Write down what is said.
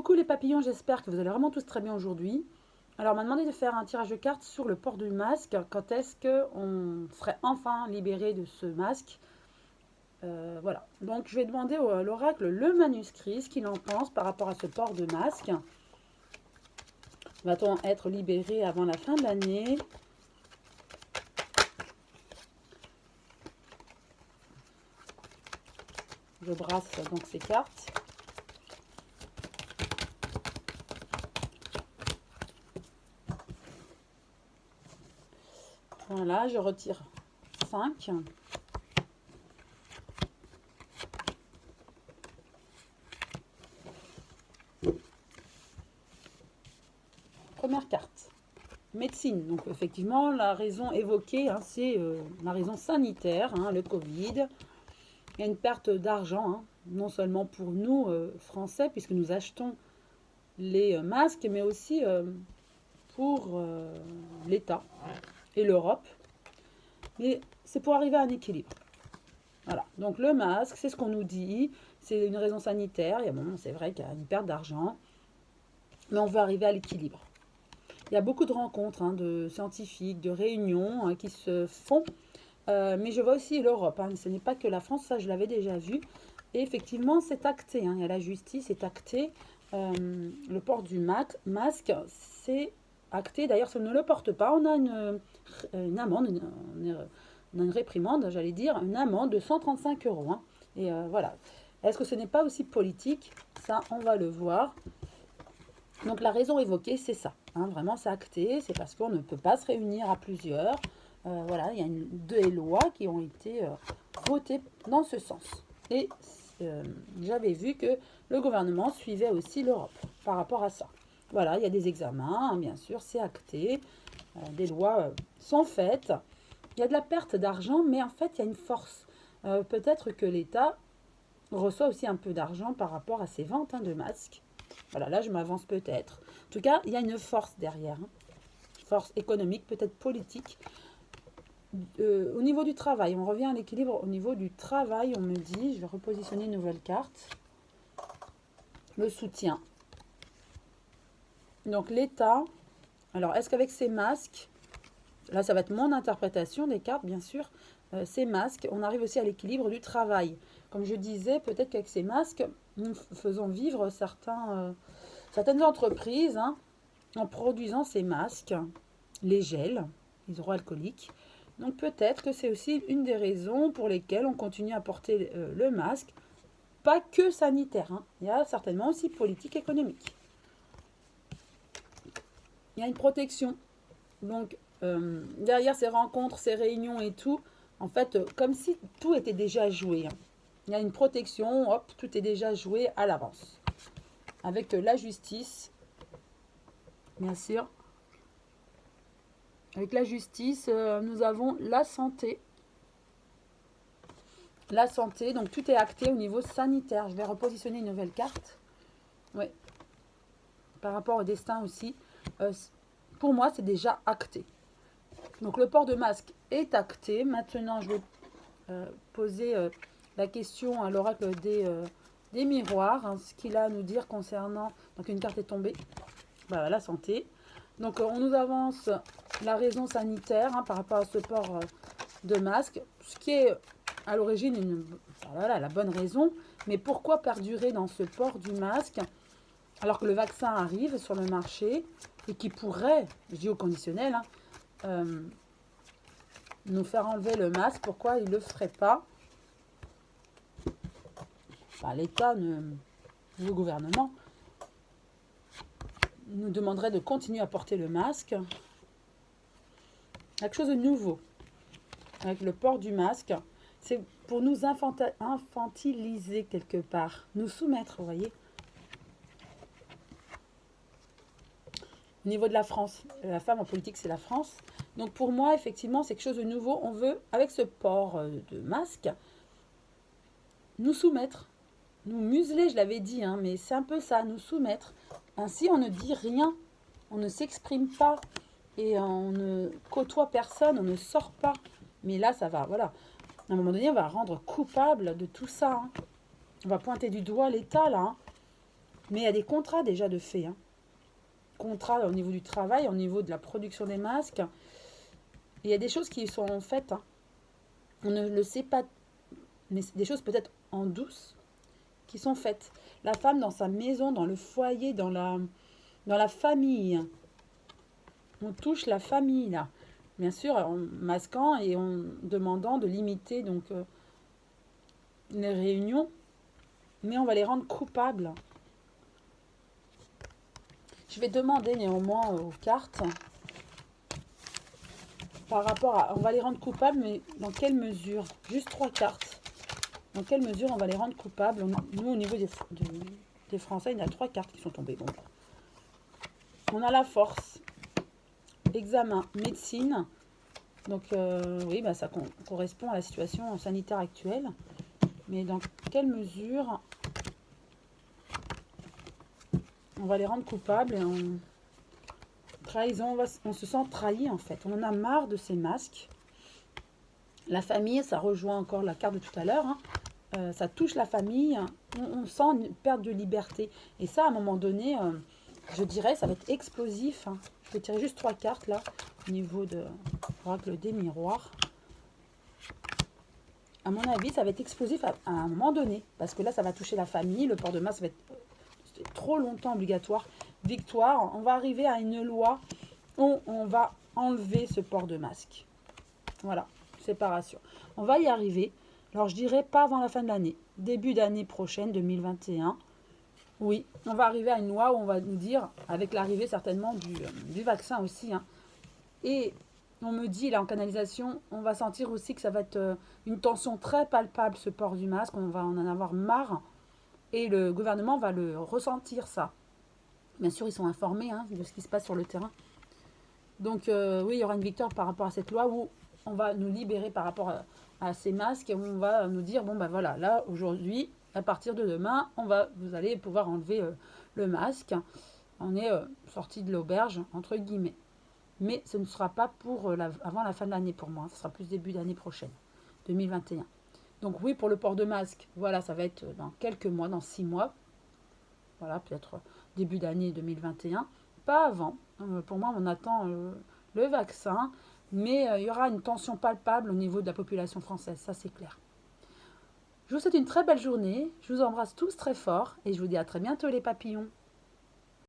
Coucou les papillons, j'espère que vous allez vraiment tous très bien aujourd'hui. Alors on m'a demandé de faire un tirage de cartes sur le port du masque. Quand est-ce qu'on serait enfin libéré de ce masque? Voilà, donc je vais demander à l'oracle le manuscrit, ce qu'il en pense par rapport à ce port de masque. Va-t-on être libéré avant la fin de l'année? Je brasse donc ces cartes. Voilà, je retire 5. Première carte, médecine. Donc effectivement, la raison évoquée, hein, c'est la raison sanitaire, hein, le Covid. Il y a une perte d'argent, hein, non seulement pour nous, Français, puisque nous achetons les masques, mais aussi pour l'État et l'Europe. Mais c'est pour arriver à un équilibre. Voilà, donc le masque, c'est ce qu'on nous dit, c'est une raison sanitaire, et bon, c'est vrai qu'il y a une perte d'argent, mais on veut arriver à l'équilibre. Il y a beaucoup de rencontres, hein, de scientifiques, de réunions, hein, qui se font, mais je vois aussi l'Europe, hein, ce n'est pas que la France, ça je l'avais déjà vu, et effectivement c'est acté, hein, il y a la justice, c'est acté, le port du masque, c'est acté, d'ailleurs si on ne le porte pas, on a une amende, on a une réprimande, j'allais dire, une amende de 135 euros. Hein. Et voilà. Est-ce que ce n'est pas aussi politique? Ça, on va le voir. Donc la raison évoquée, c'est ça. Hein, vraiment, c'est acté. C'est parce qu'on ne peut pas se réunir à plusieurs. Voilà, il y a des lois qui ont été votées dans ce sens. Et j'avais vu que le gouvernement suivait aussi l'Europe par rapport à ça. Voilà, il y a des examens, hein, bien sûr, c'est acté. Des lois sont faites. Il y a de la perte d'argent, mais en fait, il y a une force. Peut-être que l'État reçoit aussi un peu d'argent par rapport à ses ventes, hein, de masques. Voilà, là, je m'avance peut-être. En tout cas, il y a une force derrière. Hein. Force économique, peut-être politique. Au niveau du travail, on revient à l'équilibre. Au niveau du travail, on me dit, je vais repositionner une nouvelle carte. Le soutien. Donc, l'État. Alors, est-ce qu'avec ces masques, là, ça va être mon interprétation des cartes, bien sûr. Ces masques, on arrive aussi à l'équilibre du travail. Comme je disais, peut-être qu'avec ces masques, nous faisons vivre certaines entreprises, hein, en produisant ces masques, les gels hydroalcooliques. Donc peut-être que c'est aussi une des raisons pour lesquelles on continue à porter le masque. Pas que sanitaire, hein. Il y a certainement aussi politique économique. Il y a une protection. Donc derrière ces rencontres, ces réunions et tout, en fait, comme si tout était déjà joué. Hein. Il y a une protection, hop, tout est déjà joué à l'avance. Avec la justice, bien sûr. Avec la justice, nous avons la santé. La santé, donc tout est acté au niveau sanitaire. Je vais repositionner une nouvelle carte. Oui. Par rapport au destin aussi. Pour moi, c'est déjà acté. Donc le port de masque est acté. Maintenant, je vais poser la question à l'oracle des miroirs. Hein, ce qu'il a à nous dire concernant... Donc une carte est tombée. Voilà, la santé. Donc on nous avance la raison sanitaire, hein, par rapport à ce port de masque. Ce qui est à l'origine voilà, la bonne raison. Mais pourquoi perdurer dans ce port du masque alors que le vaccin arrive sur le marché et qui pourrait, je dis au conditionnel, hein, nous faire enlever le masque? Pourquoi il ne le ferait pas? Enfin, l'État, le gouvernement, nous demanderait de continuer à porter le masque. Quelque chose de nouveau avec le port du masque, c'est pour nous infantiliser quelque part, nous soumettre, vous voyez. Au niveau de la France, la femme en politique, c'est la France. Donc pour moi, effectivement, c'est quelque chose de nouveau. On veut, avec ce port de masque, nous soumettre, nous museler, je l'avais dit, hein, mais c'est un peu ça, nous soumettre. Ainsi, on ne dit rien, on ne s'exprime pas et on ne côtoie personne, on ne sort pas. Mais là, ça va, voilà. À un moment donné, on va rendre coupable de tout ça. Hein. On va pointer du doigt l'État, là. Hein. Mais il y a des contrats déjà de fait. Hein. Contrats au niveau du travail, au niveau de la production des masques. Il y a des choses qui sont faites. Hein. On ne le sait pas, mais des choses peut-être en douce qui sont faites. La femme dans sa maison, dans le foyer, dans la famille. On touche la famille là. Bien sûr, en masquant et en demandant de limiter donc les réunions, mais on va les rendre coupables. Je vais demander néanmoins aux cartes par rapport à... On va les rendre coupables, mais dans quelle mesure? Juste 3 cartes. Dans quelle mesure on va les rendre coupables? Nous, au niveau des Français, il y a 3 cartes qui sont tombées. Bon. On a la force, examen, médecine. Donc, oui, bah, ça correspond à la situation sanitaire actuelle. Mais dans quelle mesure on va les rendre coupables et trahison, on se sent trahi en fait. On en a marre de ces masques. La famille, ça rejoint encore la carte de tout à l'heure. Hein. Ça touche la famille. On sent une perte de liberté. Et ça, à un moment donné, je dirais, ça va être explosif. Hein. Je vais tirer juste 3 cartes là, au niveau de l'oracle des miroirs. À mon avis, ça va être explosif à un moment donné. Parce que là, ça va toucher la famille. Le port de masque va être trop longtemps obligatoire. Victoire, on va arriver à une loi où on va enlever ce port de masque. Voilà, séparation. On va y arriver. Alors, je dirais pas avant la fin de l'année. Début d'année prochaine, 2021. Oui, on va arriver à une loi où on va nous dire, avec l'arrivée certainement du vaccin aussi, hein. Et on me dit, là, en canalisation, on va sentir aussi que ça va être une tension très palpable, ce port du masque. On va en avoir marre. Et le gouvernement va le ressentir, ça. Bien sûr, ils sont informés hein, de ce qui se passe sur le terrain. Donc, oui, il y aura une victoire par rapport à cette loi où on va nous libérer par rapport à ces masques et où on va nous dire, bon, ben voilà, là, aujourd'hui, à partir de demain, vous allez pouvoir enlever le masque. On est sorti de l'auberge, entre guillemets. Mais ce ne sera pas pour avant la fin de l'année pour moi. Ce sera plus début d'année prochaine, 2021. Donc oui, pour le port de masque, voilà, ça va être dans quelques mois, dans 6 mois. Voilà, peut-être début d'année 2021. Pas avant. Pour moi, on attend le vaccin. Mais il y aura une tension palpable au niveau de la population française. Ça, c'est clair. Je vous souhaite une très belle journée. Je vous embrasse tous très fort. Et je vous dis à très bientôt les papillons.